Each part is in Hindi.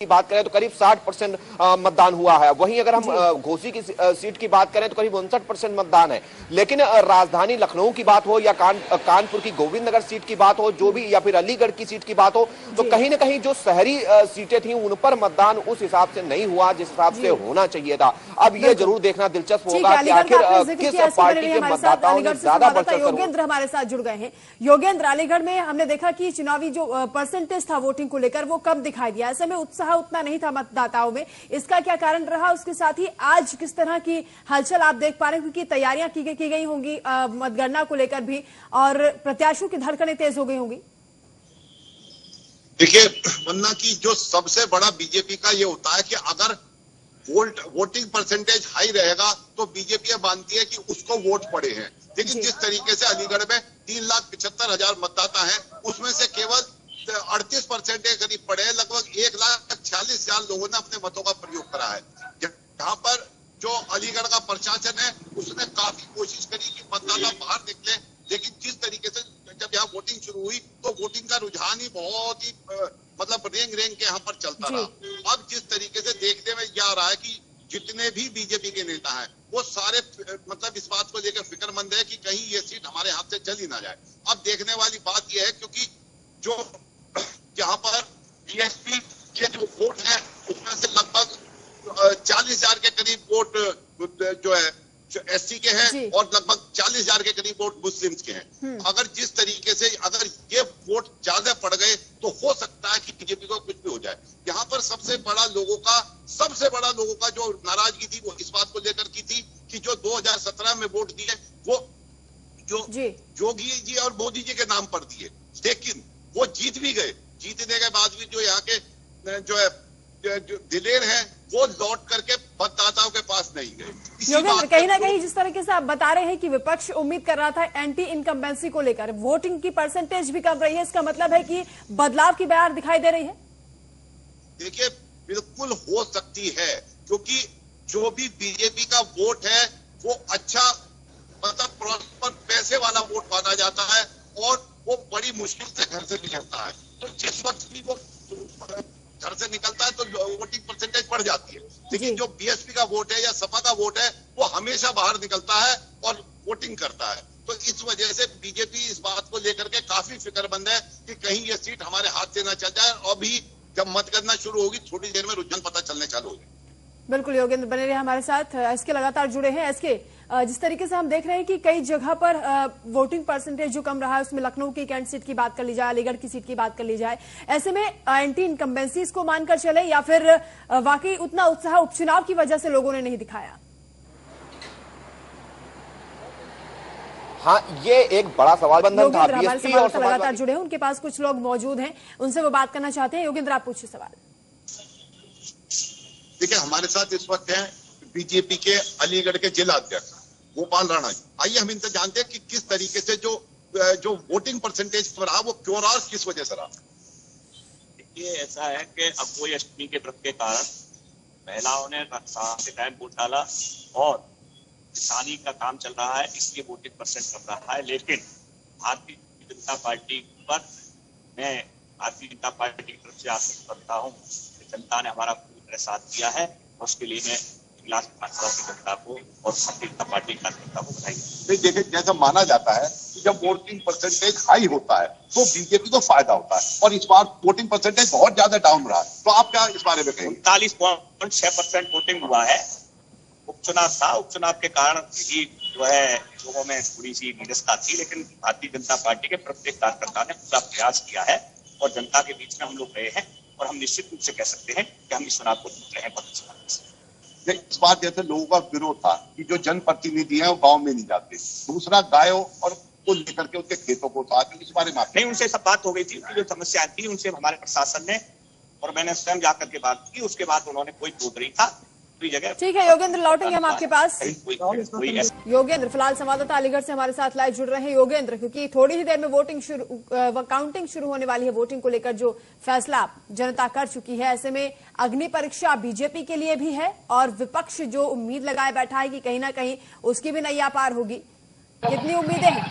की बात करें तो करीब 60% मतदान हुआ है। वहीं अगर हम घोसी की सीट की बात करें तो करीब 59% मतदान है। लेकिन राजधानी लखनऊ की बात हो या कानपुर की गोविंद नगर सीट की बात हो, जो भी, या फिर अलीगढ़ की सीट की बात हो, तो कहीं ना कहीं जो शहरी सीटें थी उन पर मतदान उस हिसाब से नहीं हुआ जिस हिसाब से होना चाहिए था। अब ये जरूर देखना दिलचस्प होगा कि आखिर किस पार्टी के मतदाताओं ने ज्यादा बढ़ चढ़कर। योगेंद्र हमारे साथ जुड़ गए हैं। योगेंद्र, अलीगढ़ में हमने देखा कि चुनावी जो परसेंटेज था वोटिंग को लेकर वो कम दिखाई दिया, ऐसे में उत्साह उतना नहीं था मतदाताओं में, इसका क्या कारण रहा? उसके साथ ही आज किस तरह की हलचल आप देख पा रहे हैं, क्योंकि तैयारियां की गई होंगी मतगणना को लेकर भी और प्रत्याशियों की धड़कनें तेज हो गई होंगी। देखिए, वरना की जो सबसे बड़ा बीजेपी का ये होता है कि अगर वोटिंग परसेंटेज हाई रहेगा तो बीजेपी मानती है कि उसको वोट पड़े हैं। लेकिन जिस तरीके से अलीगढ़ में 3,75,000 मतदाता हैं, उसमें से केवल 38% के करीब पड़े हैं। लगभग 1,46,000 लोगों ने अपने मतों का प्रयोग करा है। यहाँ पर जो अलीगढ़ का प्रशासन है उसने काफी कोशिश करी कि मतदाता बाहर निकले, लेकिन जिस तरीके से जब यहाँ वोटिंग शुरू हुई तो वोटिंग का रुझान ही बहुत ही मतलब रेंग के यहाँ पर चलता रहा। अब जिस तरीके से देखने में यह आ रहा है कि जितने भी बीजेपी के नेता हैं वो सारे मतलब इस बात को लेकर फिक्रमंद है कि कहीं ये सीट हमारे हाथ से चली ना जाए। अब देखने वाली बात यह है, क्योंकि जो यहाँ पर बीएसपी के जो वोट है उसमें से लगभग 40,000 के करीब वोट जो है एससी के हैं और लगभग 40,000 के करीब वोट मुस्लिम्स के हैं। अगर जिस तरीके से अगर ये वोट ज्यादा पड़ गए तो हो सकता है कि बीजेपी को कुछ भी हो जाए। यहाँ पर सबसे बड़ा लोगों का जो नाराजगी थी वो इस बात को लेकर की थी कि जो 2017 में वोट दिए वो जो योगी जी और मोदी जी के नाम पर दिए, लेकिन वो जीत भी गए। जीतने के बाद भी जो यहाँ के जो है जो दिलेर हैं वो लौट करके मतदाताओं के पास नहीं गए। योगेंद्र, कहीं ना कहीं जिस तरीके से आप बता रहे हैं कि विपक्ष उम्मीद कर रहा था एंटी इनकम्बेंसी को लेकर, वोटिंग की परसेंटेज भी कम रही है, इसका मतलब है कि बदलाव की बयार दिखाई दे रही है। देखिए, बिल्कुल हो सकती है, क्योंकि जो भी बीजेपी का वोट है वो अच्छा मतलब प्रॉपर पैसे वाला वोट माना जाता है और वो बड़ी मुश्किल से घर से निकलता है। तो जिस वक्त भी वो घर से निकलता है तो वोटिंग परसेंटेज बढ़ जाती है। लेकिन जो बीएसपी का वोट है या सपा का वोट है वो हमेशा बाहर निकलता है और वोटिंग करता है। तो इस वजह से बीजेपी इस बात को लेकर के काफी फिक्रमंद है कि कहीं ये सीट हमारे हाथ से ना चल जाए। और भी जब मतगणना शुरू होगी थोड़ी देर में रुझान पता चलने चालू हो जाए। बिल्कुल योगेंद्र, बने रहे हमारे साथ। एसके लगातार जुड़े हैं। एसके, जिस तरीके से हम देख रहे हैं कि कई जगह पर वोटिंग परसेंटेज जो कम रहा है, उसमें लखनऊ की कैंट सीट की बात कर ली जाए, अलीगढ़ की सीट की बात कर ली जाए, ऐसे में एंटी इनकम्बेंसीज को मानकर चले या फिर वाकई उतना उत्साह उपचुनाव की वजह से लोगों ने नहीं दिखाया? हाँ, ये एक बड़ा सवाल बंधन था। बीएसपी और लगातार जुड़े हैं, उनके पास कुछ लोग मौजूद हैं, उनसे वो बात करना चाहते हैं। योगेंद्र, आप पूछिए सवाल। देखिए, हमारे साथ इस वक्त हैं बीजेपी के अलीगढ़ के जिला अध्यक्ष गोपाल राणा जी। आइए हम इनसे जानते हैं कि किस तरीके से जो वोटिंग परसेंटेज रहा वो क्यों रहा और किस वजह से रहा। ये ऐसा है कि अगुवाई अष्टमी के व्रत के कारण महिलाओं ने शाम के टाइम वोट डाला और किसानी का काम चल रहा है, इसलिए वोटिंग परसेंट कम रहा है। लेकिन भारतीय जनता पार्टी पर मैं भारतीय जनता पार्टी की तरफ से आश्वस्त करता हूँ कि जनता ने हमारा पूरी तरह साथ दिया है और उसके लिए मैं इलाज विधानसभा की जनता को और भारतीय जनता पार्टी कार्यकर्ता को बधाई। देखिए, जैसा माना जाता है कि जब वोटिंग परसेंटेज हाई होता है तो बीजेपी को फायदा होता है और इस बार वोटिंग परसेंटेज बहुत ज्यादा डाउन रहा है, तो आप क्या इस बारे में कहेंगे? 39.6% वोटिंग हुआ है। उपचुनाव था, उपचुनाव के कारण ही जो है लोगों में थोड़ी सी निरस्ता थी, लेकिन भारतीय जनता पार्टी के प्रत्येक कार्यकर्ता ने पूरा प्रयास किया है और जनता के बीच में हम लोग गए हैं और हम निश्चित रूप से कह सकते हैं कि हम इस चुनाव को जीत रहे हैं बहुत अच्छे से। इस बात जैसे लोगों का विरोध था कि जो जनप्रतिनिधि है वो गांव में नहीं जाते, दूसरा गायों और को लेकर के उनके खेतों को उतार, इस बारे में नहीं, उनसे सब बात हो गई थी। उनकी जो समस्या थी उनसे हमारे प्रशासन ने और मैंने स्वयं जाकर के बात की, उसके बाद उन्होंने कोई विरोध नहीं था। ठीक है योगेंद्र, लौटेंगे हम आपके पास। योगेंद्र, फिलहाल संवाददाता अलीगढ़ से हमारे साथ लाइव जुड़ रहे हैं। योगेंद्र, क्योंकि थोड़ी ही देर में काउंटिंग शुरू होने वाली है, वोटिंग को लेकर जो फैसला जनता कर चुकी है, ऐसे में अग्नि परीक्षा बीजेपी के लिए भी है और विपक्ष जो उम्मीद लगाए बैठा है कि कहीं ना कहीं उसकी भी नैया पार होगी, कितनी उम्मीदें हैं?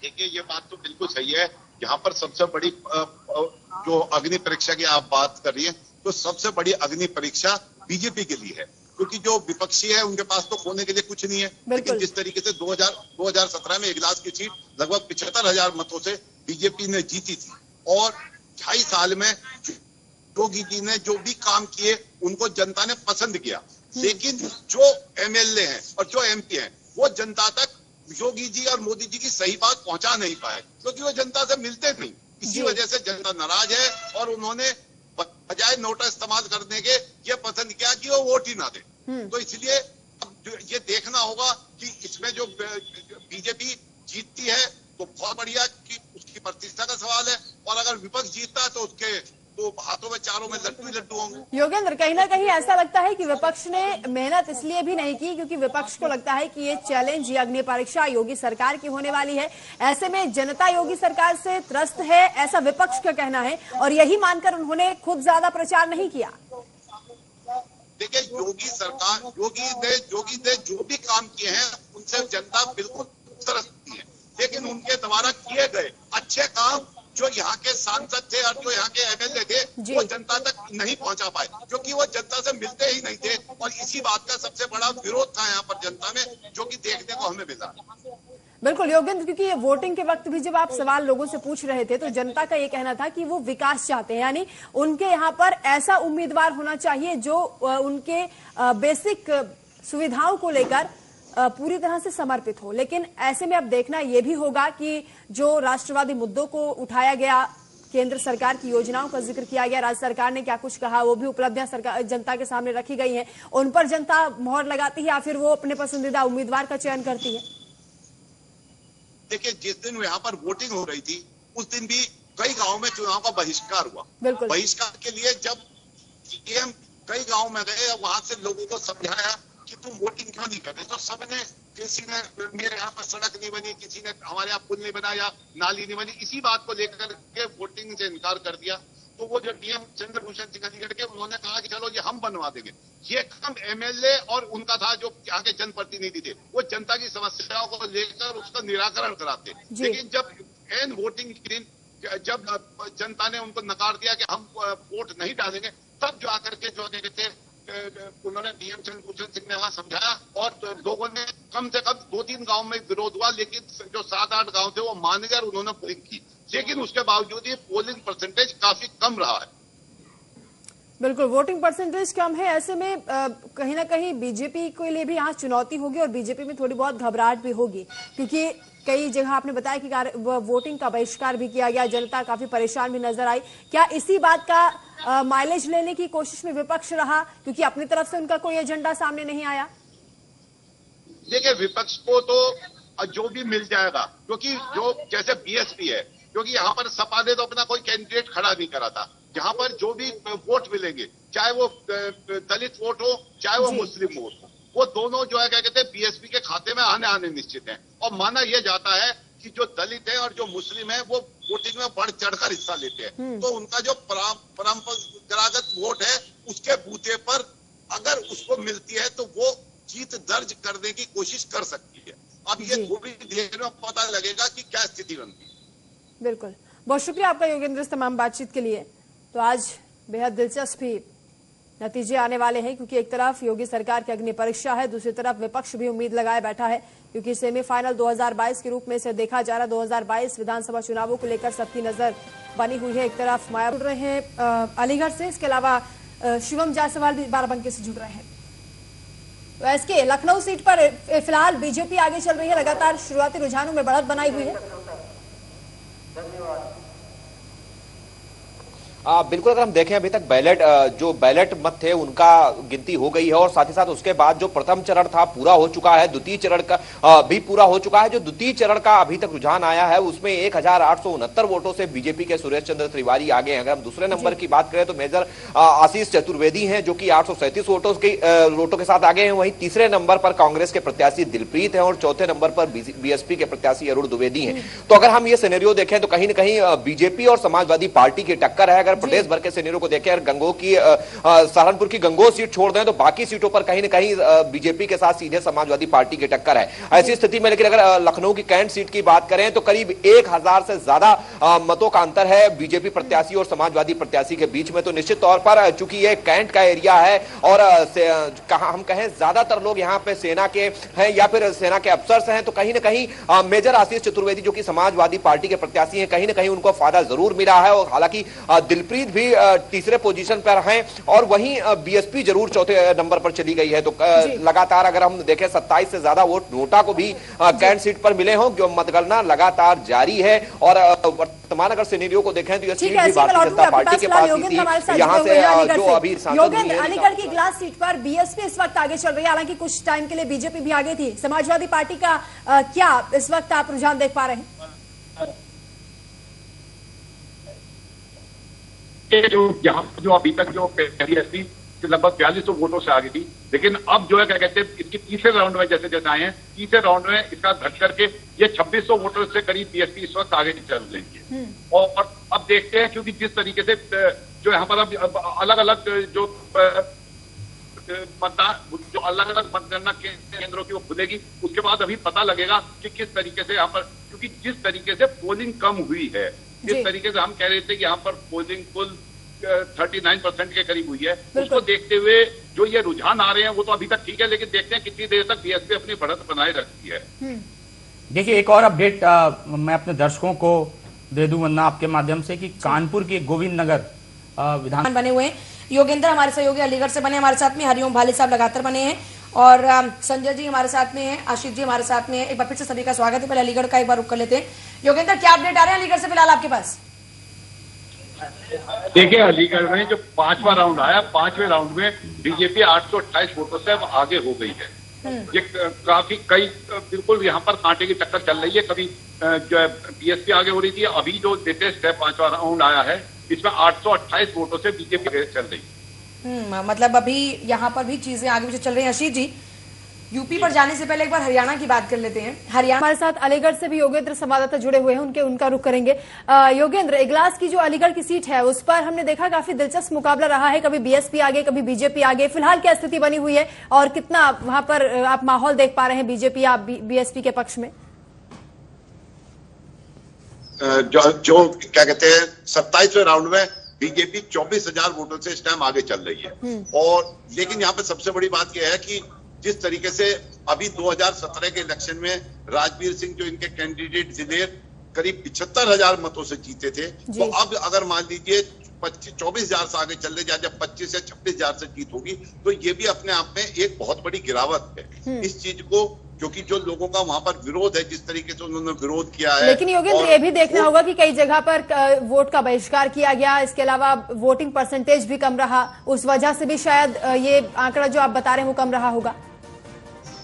देखिए, ये बात तो बिल्कुल सही है। यहाँ पर सबसे बड़ी जो अग्नि परीक्षा की आप बात कर रही है, तो सबसे बड़ी अग्नि परीक्षा बीजेपी के लिए है, क्योंकि जो विपक्षी है उनके पास तो खोने के लिए कुछ नहीं है। लेकिन जिस तरीके से 2017 में इगलास की सीट लगभग 75,000 मतों से बीजेपी ने जीती थी, और 2.5 साल में योगी जी ने जो भी काम किए उनको जनता ने पसंद किया। लेकिन जो एमएलए हैं और जो एमपी हैं वो जनता तक योगी जी और मोदी जी की सही बात पहुंचा नहीं पाए, क्योंकि वो जनता से मिलते नहीं। इसी वजह से जनता नाराज है, और उन्होंने बजाय नोटा इस्तेमाल करने के ये पसंद किया कि वो वोट ही ना दे। तो इसलिए ये देखना होगा कि इसमें जो बीजेपी जीतती है तो बहुत बढ़िया कि उसकी प्रतिष्ठा का सवाल है, और अगर विपक्ष जीतता है तो उसके तो हाथों में चारों में लड्डू ही लड्डू होंगे। योगेंद्र, कहीं ना कहीं ऐसा लगता है कि विपक्ष ने मेहनत इसलिए भी नहीं की क्योंकि विपक्ष को लगता है कि ये चैलेंज, ये अग्नि परीक्षा योगी सरकार की होने वाली है। ऐसे में जनता योगी सरकार से त्रस्त है, ऐसा विपक्ष का कहना है, और यही मानकर उन्होंने खुद ज्यादा प्रचार नहीं किया। देखिए, योगी ने जो भी काम किए हैं उनसे जनता बिल्कुल तरसती है, लेकिन उनके द्वारा किए गए अच्छे काम जो यहाँ के सांसद थे और जो यहाँ के एमएलए थे वो जनता तक नहीं पहुंचा पाए, क्योंकि वो जनता से मिलते ही नहीं थे। और इसी बात का सबसे बड़ा विरोध था यहाँ पर जनता में, जो कि देखने को हमें मिला। बिल्कुल योगेंद्र, क्योंकि ये वोटिंग के वक्त भी जब आप सवाल लोगों से पूछ रहे थे तो जनता का ये कहना था कि वो विकास चाहते हैं, यानी उनके यहाँ पर ऐसा उम्मीदवार होना चाहिए जो उनके बेसिक सुविधाओं को लेकर पूरी तरह से समर्पित हो। लेकिन ऐसे में अब देखना यह भी होगा कि जो राष्ट्रवादी मुद्दों को उठाया गया, केंद्र सरकार की योजनाओं का जिक्र किया गया, राज्य सरकार ने क्या कुछ कहा, वो भी उपलब्धियां सरकार जनता के सामने रखी गई हैं, उन पर जनता मोहर लगाती है या फिर वो अपने पसंदीदा उम्मीदवार का चयन करती है? देखिए, जिस दिन यहाँ पर वोटिंग हो रही थी उस दिन भी कई गाँव में चुनाव का बहिष्कार हुआ। बहिष्कार के लिए जब सीएम कई गाँव में गए, वहां से लोगों को समझाया कि तुम वोटिंग क्यों नहीं करते, तो सबने, किसी ने मेरे यहाँ पर सड़क नहीं बनी, किसी ने हमारे यहाँ पुल नहीं बना या नाली नहीं बनी, इसी बात को लेकर के वोटिंग से इनकार कर दिया। तो वो जो डीएम चंद्रभूषण सिंह अलीगढ़ के, उन्होंने कहा कि चलो ये हम बनवा देंगे। ये काम एमएलए और उनका था जो यहाँ के जनप्रतिनिधि थे, वो जनता की समस्याओं को लेकर उसका निराकरण कराते। लेकिन जब एन वोटिंग के दिन जब जनता ने उनको नकार दिया कि हम वोट नहीं डालेंगे, तब जो आकर के जो थे उन्होंने डीएम चंद्रभूषण सिंह ने वहां समझाया, और लोगों ने कम से कम 2-3 गांव में विरोध हुआ, लेकिन जो 7-8 गांव थे वो मान गए, उन्होंने पोलिंग की। लेकिन उसके बावजूद ये पोलिंग परसेंटेज काफी कम रहा है। बिल्कुल, वोटिंग परसेंटेज कम है। ऐसे में कहीं ना कहीं बीजेपी के लिए भी यहाँ चुनौती होगी और बीजेपी में थोड़ी बहुत घबराहट भी होगी, क्योंकि कई जगह आपने बताया कि वोटिंग का बहिष्कार भी किया गया, जनता काफी परेशान भी नजर आई। क्या इसी बात का माइलेज लेने की कोशिश में विपक्ष रहा, क्योंकि अपनी तरफ से उनका कोई एजेंडा सामने नहीं आया? देखिए, विपक्ष को तो जो भी मिल जाएगा, क्योंकि जो जैसे बीएसपी है, क्योंकि यहाँ पर सपा ने तो अपना कोई कैंडिडेट खड़ा नहीं करा था। जहाँ पर जो भी वोट मिलेंगे, चाहे वो दलित वोट हो चाहे वो मुस्लिम वोट हो, वो दोनों जो है क्या कहते हैं बीएसपी के खाते में आने निश्चित है। और माना यह जाता है कि जो दलित है और जो मुस्लिम है वो वोटिंग में बढ़ चढ़कर हिस्सा लेते हैं। तो उनका जो परंपरागत वोट है उसके बूथे पर अगर उसको मिलती है तो वो जीत दर्ज करने की कोशिश कर सकती है। अब ये थोड़ी देर में पता लगेगा कि क्या स्थिति बनती है। बिल्कुल, बहुत शुक्रिया आपका योगेंद्र, इस तमाम बातचीत के लिए। तो आज बेहद दिलचस्प ही नतीजे आने वाले हैं, क्योंकि एक तरफ योगी सरकार की अग्नि परीक्षा है, दूसरी तरफ विपक्ष भी उम्मीद लगाए बैठा है, क्योंकि सेमीफाइनल 2022 के रूप में इसे देखा जा रहा है। 2022 विधानसभा चुनावों को लेकर सबकी नजर बनी हुई है। एक तरफ माया जुड़ रहे हैं अलीगढ़ से, इसके अलावा शिवम जायसवाल भी बाराबंकी से जुड़ रहे हैं। तो एसके लखनऊ सीट पर फिलहाल बीजेपी आगे चल रही है, लगातार शुरुआती रुझानों में बढ़त बनाई हुई है। बिल्कुल, अगर हम देखें अभी तक जो बैलेट मत थे उनका गिनती हो गई है, और साथ ही साथ उसके बाद जो प्रथम चरण था पूरा हो चुका है, द्वितीय चरण का भी पूरा हो चुका है। जो द्वितीय चरण का अभी तक रुझान आया है उसमें 1869 वोटों से बीजेपी के सुरेश चंद्र तिवारी आगे हैं। अगर हम दूसरे नंबर की बात करें तो मेजर आशीष चतुर्वेदी हैं जो कि 837 वोटों के साथ आगे हैं। वहीं तीसरे नंबर पर कांग्रेस के प्रत्याशी दिलप्रीत हैं और चौथे नंबर पर बीएसपी के प्रत्याशी अरुण द्विवेदी हैं। तो अगर हम ये सिनेरियो देखें तो कहीं ना कहीं बीजेपी और समाजवादी पार्टी की टक्कर है। अगर प्रदेश भर के सीनियरों को देखें, गंगो की सहारनपुर की गंगो सीट छोड़ दें तो बाकी सीटों पर कहीं ना कहीं बीजेपी के साथ सीधे समाजवादी पार्टी की टक्कर है। ऐसी स्थिति में लेकिन अगर लखनऊ की कैंट सीट की बात करें तो करीब 1000 से ज्यादा मतों का अंतर है बीजेपी प्रत्याशी और समाजवादी प्रत्याशी के बीच में। तो निश्चित तौर पर चूंकि ये कैंट का एरिया है और हम कहें ज्यादातर लोग यहाँ पे सेना के हैं या फिर सेना के अफसर हैं, तो कहीं ना कहीं मेजर आशीष चतुर्वेदी जो कि समाजवादी पार्टी के प्रत्याशी हैं, कहीं ना कहीं उनको फायदा जरूर मिला है। और हालांकि दिलप्रीत भी तीसरे पोजीशन पर हैं और वहीं बीएसपी जरूर चौथे नंबर पर चली गई है। तो लगातार अगर हम देखें 27 से ज्यादा वोट नोटा को भी कैंट सीट पर मिले हों। मतगणना लगातार जारी है और वर्तमान अगर सिनेरियो को देखें तो यह सीट भी भारतीय जनता पार्टी के पास ही थी। यहाँ से जो अभी योगेंद्र, अलीगढ़ की ग्लास सीट पर बीएसपी इस वक्त आगे चल रही है, हालांकि कुछ टाइम के लिए बीजेपी भी आगे थी। समाजवादी पार्टी का क्या इस वक्त आप रुझान देख पा रहे हैं? जो अभी तक जो बीएसपी लगभग 4200 वोटों से आगे थी, लेकिन अब जो है क्या कहते हैं इसके तीसरे राउंड में जैसे जैसे आए हैं, तीसरे राउंड में इसका घट करके ये 2600 वोटों से करीब बीएसपी इस वक्त आगे चल रही है। और अब देखते हैं, क्योंकि जिस तरीके से जो यहाँ पर अब अलग अलग जो मतदान जो अलग अलग मतगणना केंद्रों की वो खुलेगी, उसके बाद अभी पता लगेगा कि किस तरीके से यहाँ पर, क्योंकि जिस तरीके से पोलिंग कम हुई है, जिस तरीके से हम कह रहे थे कि यहाँ पर पोलिंग कुल 39% के करीब हुई है, उसको देखते हुए जो ये रुझान आ रहे हैं वो तो अभी तक ठीक है, लेकिन देखते हैं कितनी देर तक बीएसपी अपनी बढ़त बनाए रखती है। देखिए, एक और अपडेट मैं अपने दर्शकों को दे दूं वरना आपके माध्यम से कि कानपुर के गोविंद नगर विधान बने हुए हैं। योगेंद्र हमारे सहयोगी अलीगढ़ से बने हमारे साथ में, हरिओम भाले साहब लगातार बने हैं और संजय जी हमारे साथ में हैं, आशीष जी हमारे साथ में हैं। एक बार फिर से सभी का स्वागत है। पहले अलीगढ़ का एक बार रुक कर लेते हैं। योगेंद्र, क्या अपडेट आ रहे हैं अलीगढ़ से फिलहाल आपके पास? देखिए, अलीगढ़ में जो 5वां राउंड आया, 5वें राउंड में बीजेपी 828 वोटों से अब आगे हो गई है। ये काफी कई बिल्कुल यहाँ पर कांटे की टक्कर चल रही है। कभी जो है बीएसपी आगे हो रही थी, अभी जो लेटेस्ट है 5वां राउंड आया है इसमें 828 वोटों से बीजेपी चल रही। मतलब अभी यहाँ पर भी चीजें आगे पीछे चल रही है। आशीष जी, यूपी पर जाने से पहले एक बार हरियाणा की बात कर लेते हैं। हरियाणा हमारे साथ अलीगढ़ से भी योगेंद्र संवाददाता जुड़े हुए हैं, उनका रुख करेंगे। योगेंद्र, इगलास की जो अलीगढ़ की सीट है उस पर हमने देखा काफी दिलचस्प मुकाबला रहा है, कभी बीएसपी आगे कभी बीजेपी आगे। फिलहाल क्या स्थिति बनी हुई है और कितना वहां पर आप माहौल देख पा रहे हैं बीजेपी या बीएसपी के पक्ष में? जो क्या कहते हैं 27वें राउंड में बीजेपी 24,000 वोटों से इस टाइम आगे चल रही है। और लेकिन यहाँ पे सबसे बड़ी बात यह है कि जिस तरीके से अभी 2017 के इलेक्शन में राजवीर सिंह जो इनके कैंडिडेट जिले करीब 75,000 मतों से जीते थे, तो अब अगर मान लीजिए 24,000 से आगे चलने जाए, जब 25 से 26,000 से जीत होगी, तो ये भी अपने आप में एक बहुत बड़ी गिरावट है। इस चीज को, क्योंकि जो लोगों का वहां पर विरोध है, जिस तरीके से उन्होंने विरोध किया है। लेकिन योगेंद्र, ये भी देखना होगा कि कई जगह पर वोट का बहिष्कार किया गया, इसके अलावा वोटिंग परसेंटेज भी कम रहा, उस वजह से भी शायद ये आंकड़ा जो आप बता रहे हैं वो कम रहा होगा।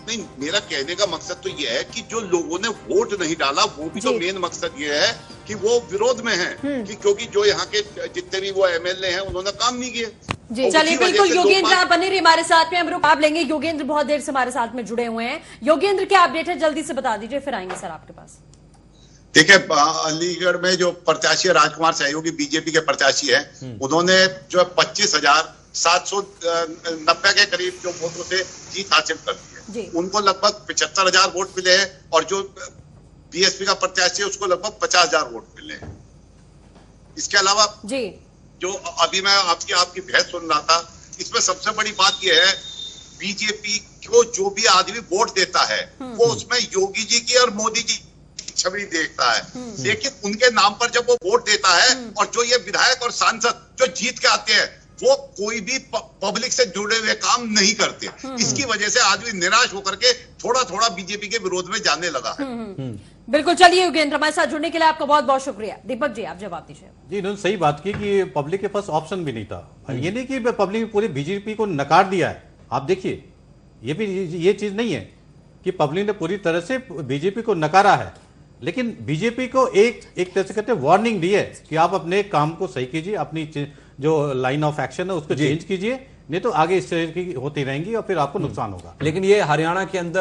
नहीं, मेरा कहने का मकसद तो ये है कि जो लोगों ने वोट नहीं डाला, वो भी तो मेन मकसद ये है कि वो विरोध में है कि क्योंकि जो यहाँ के जितने भी वो एमएलए हैं उन्होंने काम नहीं किए। चलिए, बिल्कुल योगेंद्र आप बने रहिए हमारे साथ में, हम रुक आप लेंगे। योगेंद्र बहुत देर से हमारे साथ में जुड़े हुए हैं। योगेंद्र, क्या अपडेट है जल्दी से बता दीजिए, फिर आएंगे सर आपके पास। देखिए, अलीगढ़ में जो प्रत्याशी राजकुमार सहयोगी बीजेपी के प्रत्याशी है, उन्होंने जो 25,790 के करीब जो वोटों से जीत हासिल कर दी है। उनको लगभग 75,000 वोट मिले हैं और जो बीएसपी का प्रत्याशी है उसको लगभग 50,000 वोट मिले हैं। इसके अलावा जो अभी मैं आपकी बहस सुन रहा था, इसमें सबसे बड़ी बात यह है बीजेपी को जो भी आदमी वोट देता है वो उसमें योगी जी की और मोदी जी की छवि देखता है, लेकिन उनके नाम पर जब वो वोट देता है और जो ये विधायक और सांसद जो जीत के आते हैं वो कोई भी पब्लिक से जुड़े हुए काम नहीं करते। इसकी वजह से आदमी निराश होकर के थोड़ा थोड़ा बीजेपी के विरोध में जाने लगा है। बिल्कुल, चलिए योगेंद्र, हमारे साथ जुड़ने के लिए आपका बहुत बहुत शुक्रिया। दीपक जी, आप जवाब दीजिए। जी, इन्होंने सही बात की कि पब्लिक के पास ऑप्शन भी नहीं था। ये नहीं कि पब्लिक पूरी बीजेपी को नकार दिया है। आप देखिए, ये भी ये चीज नहीं है कि पब्लिक ने पूरी तरह से बीजेपी को नकारा है, लेकिन बीजेपी को एक तरह से कहते हैं वार्निंग दी है कि आप अपने काम को सही कीजिए, अपनी जो लाइन ऑफ एक्शन है उसको चेंज कीजिए, नहीं तो आगे इस तरह की होती रहेंगी और फिर आपको नुकसान होगा। लेकिन ये हरियाणा के अंदर